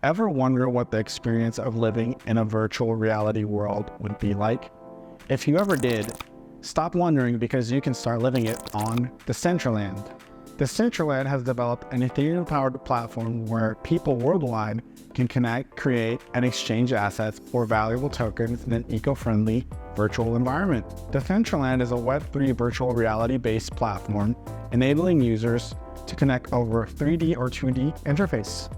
Ever wonder what the experience of living in a virtual reality world would be like? If you ever did, stop wondering because you can start living it on Decentraland. Decentraland has developed an Ethereum-powered platform where people worldwide can connect, create, and exchange assets or valuable tokens in an eco-friendly virtual environment. Decentraland is a Web3 virtual reality-based platform enabling users to connect over 3D or 2D interface.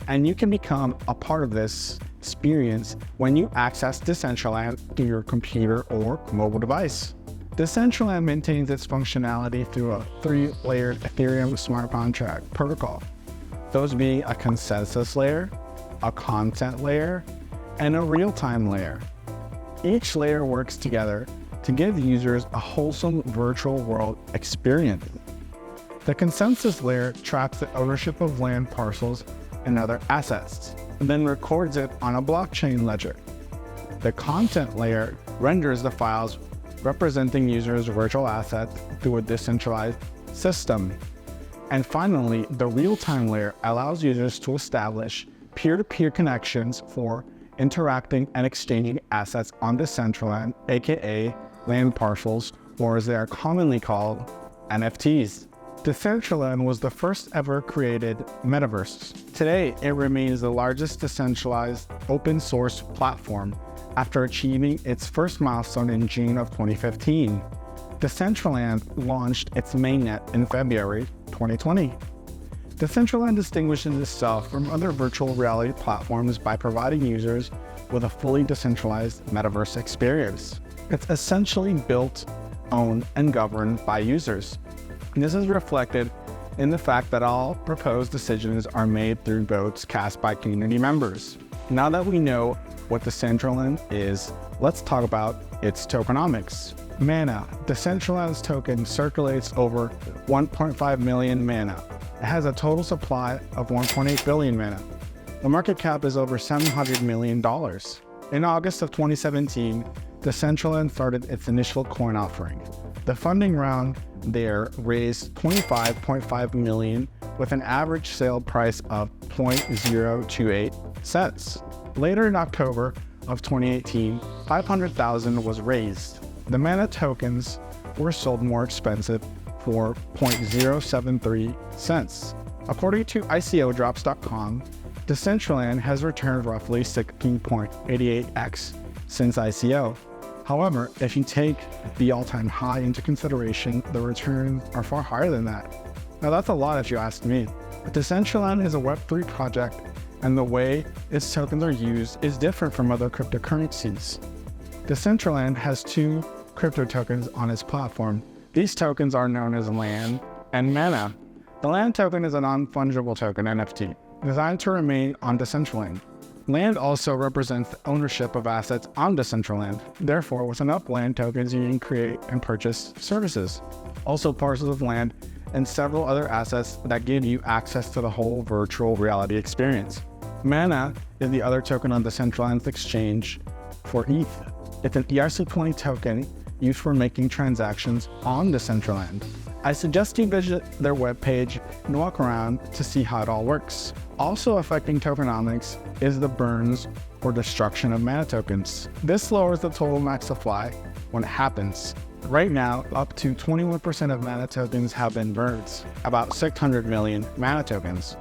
And you can become a part of this experience when you access Decentraland through your computer or mobile device. Decentraland maintains its functionality through a 3-layered Ethereum smart contract protocol, those being a consensus layer, a content layer, and a real-time layer. Each layer works together to give users a wholesome virtual world experience. The consensus layer tracks the ownership of land parcels and other assets, and then records it on a blockchain ledger. The content layer renders the files representing users' virtual assets through a decentralized system. And finally, the real-time layer allows users to establish peer-to-peer connections for interacting and exchanging assets on Decentraland, aka land parcels, or as they are commonly called, NFTs. Decentraland was the first ever created metaverse. Today, it remains the largest decentralized open source platform after achieving its first milestone in June of 2015. Decentraland launched its mainnet in February 2020. Decentraland distinguishes itself from other virtual reality platforms by providing users with a fully decentralized metaverse experience. It's essentially built, owned, and governed by users. This is reflected in the fact that all proposed decisions are made through votes cast by community members. Now that we know what Decentraland is, let's talk about its tokenomics. Mana. Decentraland's token circulates over 1.5 million mana. It has a total supply of 1.8 billion mana. The market cap is over $700 million. In August of 2017, Decentraland started its initial coin offering. The funding round there raised $25.5 million with an average sale price of 0.028 cents. Later in October of 2018, $500,000 was raised. The Mana tokens were sold more expensive for 0.073 cents. According to ICOdrops.com, Decentraland has returned roughly 16.88x since ICO. However, if you take the all-time high into consideration, the returns are far higher than that. Now that's a lot if you ask me. But Decentraland is a Web3 project, and the way its tokens are used is different from other cryptocurrencies. Decentraland has 2 crypto tokens on its platform. These tokens are known as Land and Mana. The Land token is a non-fungible token NFT, designed to remain on Decentraland. Land also represents the ownership of assets on Decentraland. Therefore, with enough land tokens, you can create and purchase services. Also parcels of land and several other assets that give you access to the whole virtual reality experience. Mana is the other token on Decentraland's exchange for ETH. It's an ERC20 token used for making transactions on Decentraland. I suggest you visit their webpage and walk around to see how it all works. Also affecting tokenomics is the burns or destruction of mana tokens. This lowers the total max supply when it happens. Right now, up to 21% of mana tokens have been burned, about 600 million mana tokens.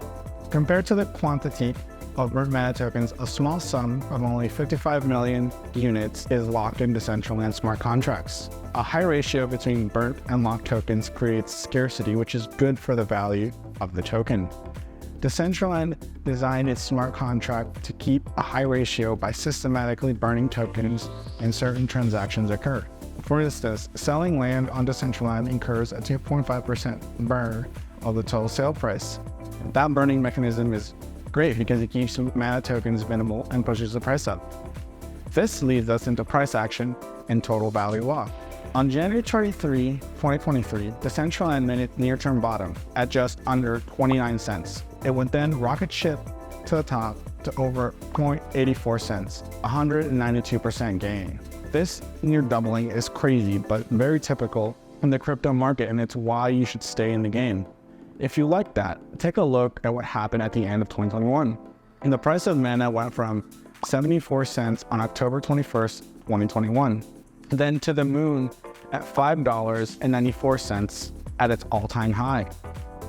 Compared to the quantity of burnt mana tokens, a small sum of only 55 million units is locked in Decentraland smart contracts. A high ratio between burnt and locked tokens creates scarcity, which is good for the value of the token. Decentraland designed its smart contract to keep a high ratio by systematically burning tokens when certain transactions occur. For instance, selling land on Decentraland incurs a 2.5% burn of the total sale price. That burning mechanism is great because it keeps mana tokens minimal and pushes the price up. This leads us into price action and total value law. On January 23, 2023, Decentraland made its near-term bottom at just under 29 cents. It would then rocket ship to the top to over 0.84 cents, 192% gain. This near doubling is crazy, but very typical in the crypto market, and it's why you should stay in the game. If you like that, take a look at what happened at the end of 2021. And the price of mana went from 74 cents on October 21st, 2021, then to the moon at $5.94 at its all-time high,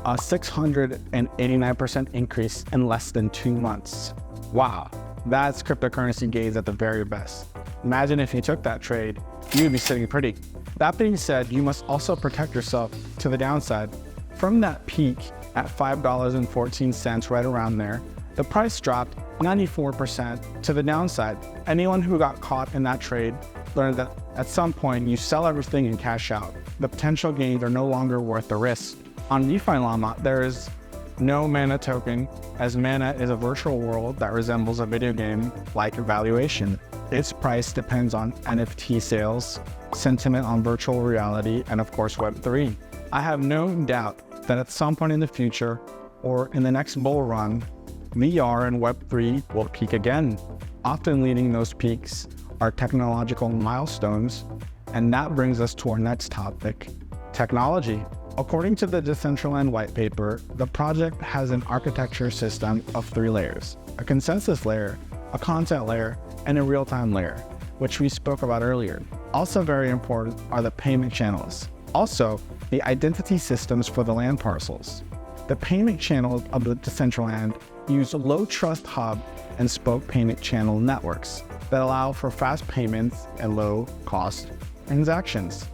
a 689% increase in less than 2 months. Wow, that's cryptocurrency gains at the very best. Imagine if you took that trade, you would be sitting pretty. That being said, you must also protect yourself to the downside. From that peak at $5.14, right around there, the price dropped 94% to the downside. Anyone who got caught in that trade learned that at some point you sell everything and cash out. The potential gains are no longer worth the risk. On DeFi Llama, there is no mana token, as mana is a virtual world that resembles a video game like valuation. Its price depends on NFT sales, sentiment on virtual reality, and of course Web3. I have no doubt that at some point in the future, or in the next bull run, VR and Web3 will peak again. Often leading those peaks are technological milestones, and that brings us to our next topic, technology. According to the Decentraland white paper, the project has an architecture system of 3 layers, a consensus layer, a content layer, and a real-time layer, which we spoke about earlier. Also very important are the payment channels. Also, the identity systems for the land parcels. The payment channels of the Decentraland use low trust hub and spoke payment channel networks that allow for fast payments and low cost transactions.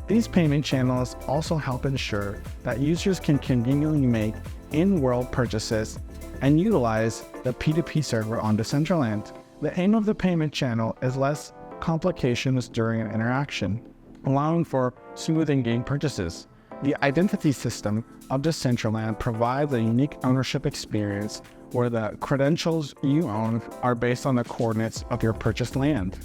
These payment channels also help ensure that users can conveniently make in-world purchases and utilize the P2P server on Decentraland. The aim of the payment channel is less complications during an interaction, allowing for smooth in-game purchases. The identity system of Decentraland provides a unique ownership experience where the credentials you own are based on the coordinates of your purchased land.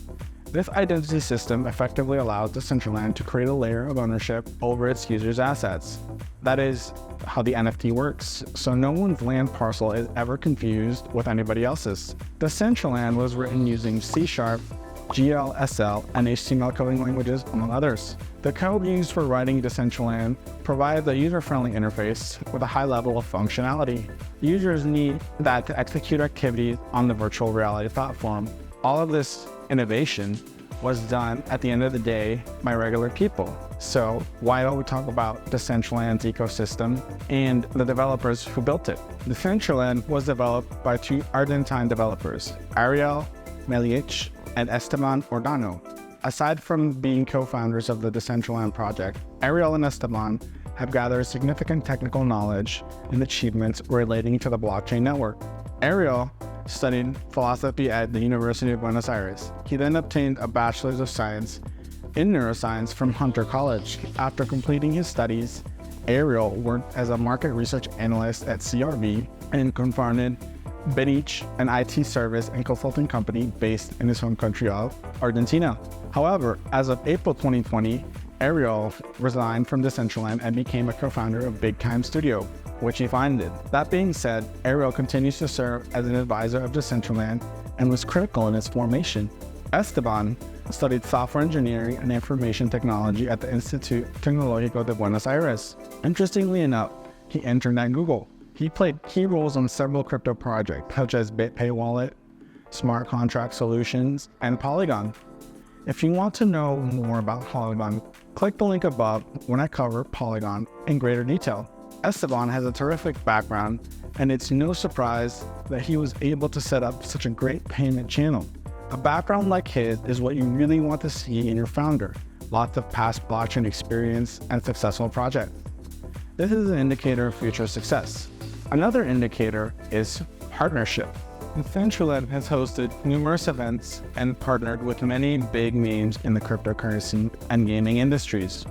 This identity system effectively allows Decentraland to create a layer of ownership over its users' assets. That is how the NFT works, so no one's land parcel is ever confused with anybody else's. Decentraland was written using C#, GLSL, and HTML coding languages, among others. The code used for writing Decentraland provides a user-friendly interface with a high level of functionality. Users need that to execute activities on the virtual reality platform. All of this innovation was done at the end of the day by regular people. So why don't we talk about Decentraland's ecosystem and the developers who built it? Decentraland was developed by 2 Argentine developers, Ariel Meliich and Esteban Ordano. Aside from being co-founders of the Decentraland project, Ariel and Esteban have gathered significant technical knowledge and achievements relating to the blockchain network. Ariel studied philosophy at the University of Buenos Aires. He then obtained a Bachelor's of Science in Neuroscience from Hunter College. After completing his studies, Ariel worked as a market research analyst at CRV and co-founded Benich, an IT service and consulting company based in his home country of Argentina. However, as of April 2020, Ariel resigned from Decentraland and became a co-founder of Big Time Studio, which he founded. That being said, Ariel continues to serve as an advisor of Decentraland and was critical in its formation. Esteban studied software engineering and information technology at the Instituto Tecnológico de Buenos Aires. Interestingly enough, he interned at Google. He played key roles on several crypto projects, such as BitPay Wallet, Smart Contract Solutions, and Polygon. If you want to know more about Polygon, click the link above when I cover Polygon in greater detail. Esteban has a terrific background, and it's no surprise that he was able to set up such a great payment channel. A background like his is what you really want to see in your founder. Lots of past blockchain experience and successful projects. This is an indicator of future success. Another indicator is partnership. Decentraland has hosted numerous events and partnered with many big names in the cryptocurrency and gaming industries.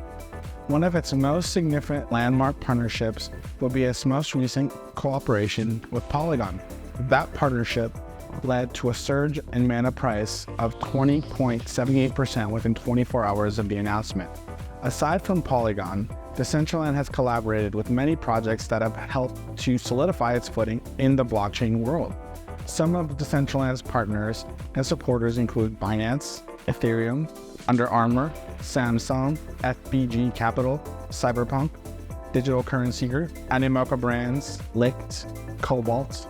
One of its most significant landmark partnerships will be its most recent cooperation with Polygon. That partnership led to a surge in mana price of 20.78% within 24 hours of the announcement. Aside from Polygon, Decentraland has collaborated with many projects that have helped to solidify its footing in the blockchain world. Some of Decentraland's partners and supporters include Binance, Ethereum, Under Armour, Samsung, FBG Capital, Cyberpunk, Digital Currency Group, Animoca Brands, Licht, Cobalt,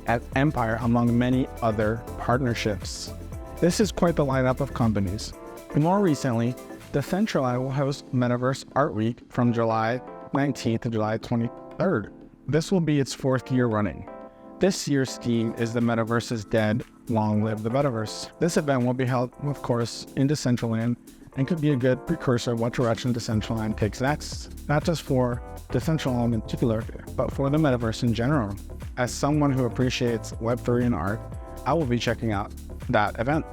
and Empire, among many other partnerships. This is quite the lineup of companies. More recently, Decentraland will host Metaverse Art Week from July 19th to July 23rd. This will be its 4th year running. This year's theme is "The Metaverse is Dead, Long Live the Metaverse." This event will be held, of course, in Decentraland and could be a good precursor of what direction Decentraland takes next. Not just for Decentraland in particular, but for the Metaverse in general. As someone who appreciates Web3 and art, I will be checking out that event.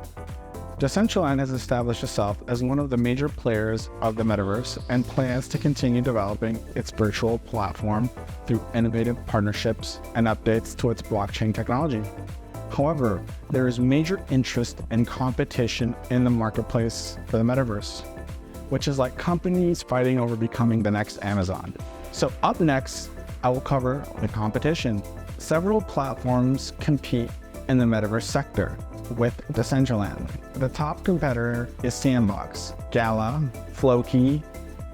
Decentraland has established itself as one of the major players of the Metaverse and plans to continue developing its virtual platform through innovative partnerships and updates to its blockchain technology. However, there is major interest and competition in the marketplace for the Metaverse, which is like companies fighting over becoming the next Amazon. So up next, I will cover the competition. Several platforms compete in the Metaverse sector with Decentraland. The top competitor is Sandbox, Gala, Floki,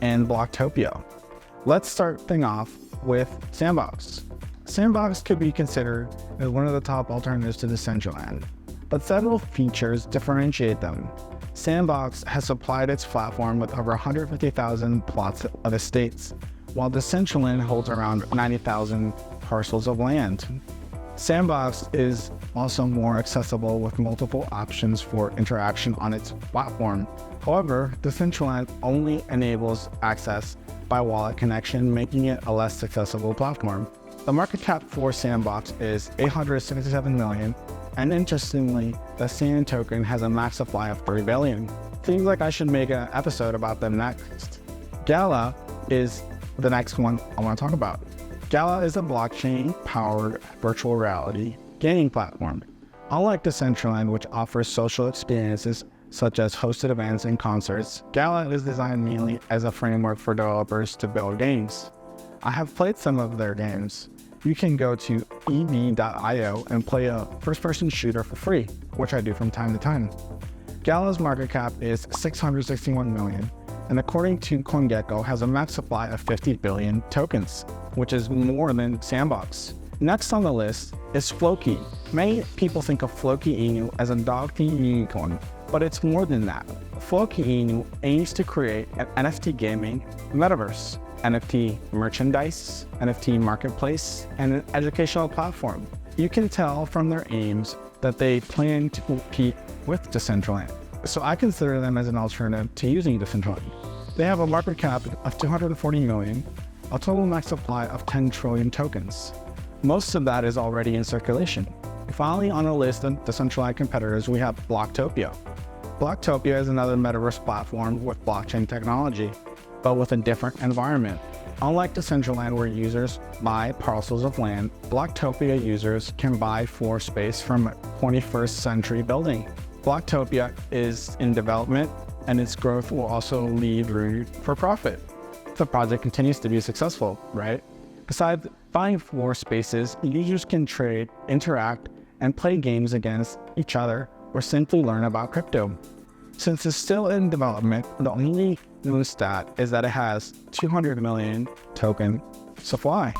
and Blocktopia. Let's start things off with Sandbox. Sandbox could be considered as one of the top alternatives to Decentraland, but several features differentiate them. Sandbox has supplied its platform with over 150,000 plots of estates, while Decentraland holds around 90,000 parcels of land. Sandbox is also more accessible with multiple options for interaction on its platform. However, Decentraland only enables access by wallet connection, making it a less accessible platform. The market cap for Sandbox is $867 million, and interestingly, the Sand token has a max supply of 3 billion. Seems like I should make an episode about them next. Gala is the next one I want to talk about. Gala is a blockchain-powered virtual reality gaming platform. Unlike Decentraland, which offers social experiences such as hosted events and concerts, Gala is designed mainly as a framework for developers to build games. I have played some of their games. You can go to ev.io and play a first-person shooter for free, which I do from time to time. Gala's market cap is $661 million, and according to CoinGecko, has a max supply of 50 billion tokens, which is more than Sandbox. Next on the list is Floki. Many people think of Floki Inu as a dog-themed unicorn, but it's more than that. Floki Inu aims to create an NFT gaming metaverse, NFT merchandise, NFT marketplace, and an educational platform. You can tell from their aims that they plan to compete with Decentraland, so I consider them as an alternative to using Decentraland. They have a market cap of 240 million, a total max supply of 10 trillion tokens. Most of that is already in circulation. Finally, on a list of Decentraland competitors, we have Blocktopia. Blocktopia is another metaverse platform with blockchain technology, but with a different environment. Unlike Decentraland, where users buy parcels of land, Blocktopia users can buy floor space from a 21st century building. Blocktopia is in development, and its growth will also leave room for profit. The project continues to be successful, right? Besides buying floor spaces, users can trade, interact, and play games against each other or simply learn about crypto. Since it's still in development, the only known stat is that it has 200 million token supply.